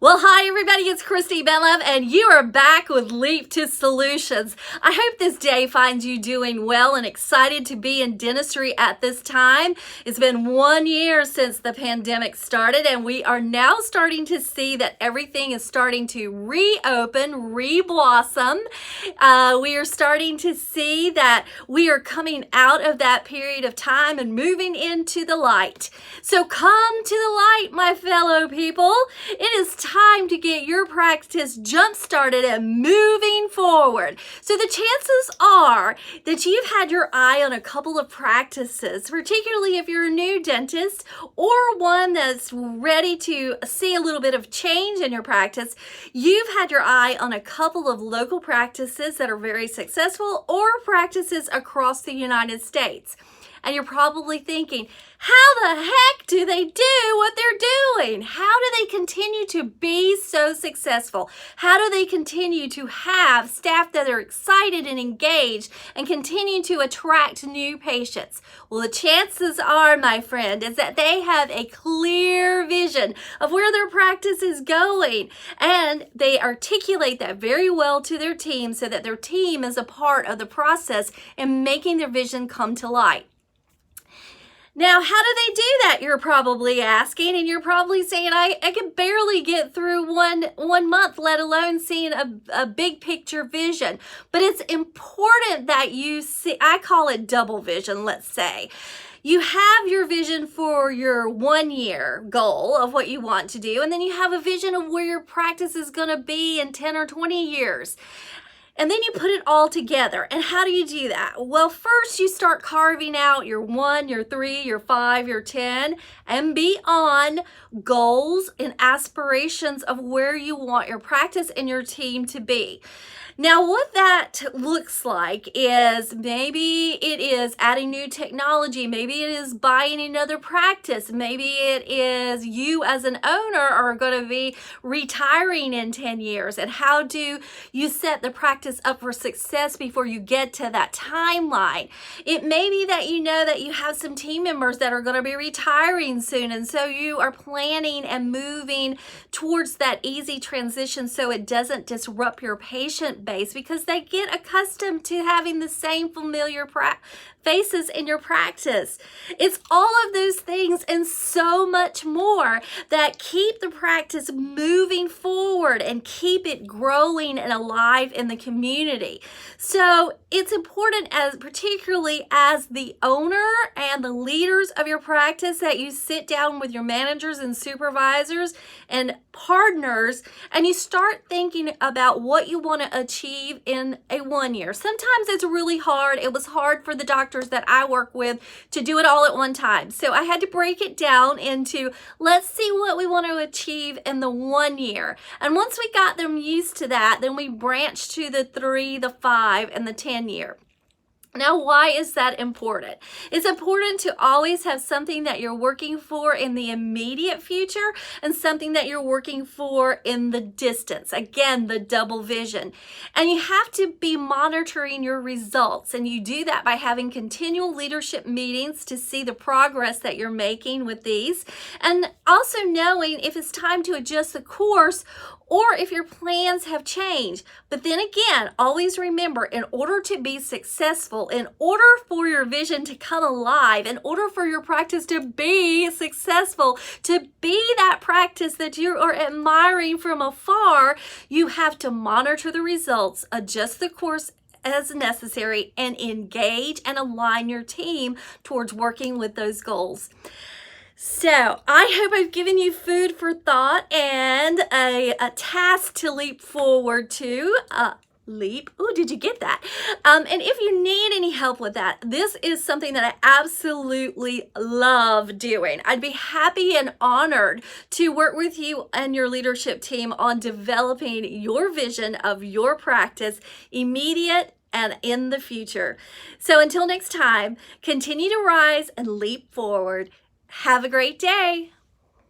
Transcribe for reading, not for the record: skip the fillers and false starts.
Well, hi everybody, it's Christi Bintliff and you are back with LEAP2 SOLUTIONS. I hope this day finds you doing well and excited to be in dentistry at this time. It's been 1 year since the pandemic started and we are now starting to see that everything is starting to reopen, re-blossom. We are starting to see that we are coming out of that period of time and moving into the light. So come to the light, my fellow people. It is time to get your practice jump-started and moving forward. So the chances are that you've had your eye on a couple of practices, particularly if you're a new dentist or one that's ready to see a little bit of change in your practice. You've had your eye on a couple of local practices that are very successful or practices across the United States. And you're probably thinking, how the heck do they do what they're doing? How do they continue to be so successful? How do they continue to have staff that are excited and engaged and continue to attract new patients? Well, the chances are, my friend, is that they have a clear vision of where their practice is going, and they articulate that very well to their team so that their team is a part of the process in making their vision come to light. Now, how do they do that, you're probably asking, and you're probably saying, I can barely get through one month, let alone seeing a big picture vision. But it's important that you see, I call it double vision, let's say. You have your vision for your 1 year goal of what you want to do, and then you have a vision of where your practice is going to be in 10 or 20 years. And then you put it all together. And how do you do that? Well, first you start carving out your 1, your 3, your 5, your 10, and beyond goals and aspirations of where you want your practice and your team to be. Now, what that looks like is maybe it is adding new technology, maybe it is buying another practice, maybe it is you as an owner are going to be retiring in 10 years, and how do you set the practice up for success before you get to that timeline? It may be that you know that you have some team members that are going to be retiring soon, and so you are planning and moving towards that easy transition so it doesn't disrupt your patient base, because they get accustomed to having the same familiar faces in your practice. It's all of those things and so much more that keep the practice moving forward and keep it growing and alive in the community. So it's important, particularly as the owner and the leaders of your practice, that you sit down with your managers and supervisors and partners and you start thinking about what you want to achieve in a 1 year. Sometimes it's really hard. It was hard for the doctors that I work with to do it all at one time. So I had to break it down into, let's see what we want to achieve in the 1 year. And once we got them used to that, then we branched to the 3, the 5, and the 10 year. Now, why is that important? It's important to always have something that you're working for in the immediate future and something that you're working for in the distance. Again, the double vision. And you have to be monitoring your results. And you do that by having continual leadership meetings to see the progress that you're making with these. And also knowing if it's time to adjust the course or if your plans have changed. But then again, always remember, in order to be successful, in order for your vision to come alive, in order for your practice to be successful, to be that practice that you are admiring from afar, you have to monitor the results, adjust the course as necessary, and engage and align your team towards working with those goals. So I hope I've given you food for thought and a task to leap forward to. Leap. Oh, did you get that? And if you need any help with that, this is something that I absolutely love doing. I'd be happy and honored to work with you and your leadership team on developing your vision of your practice, immediate and in the future. So until next time, continue to rise and leap forward. Have a great day.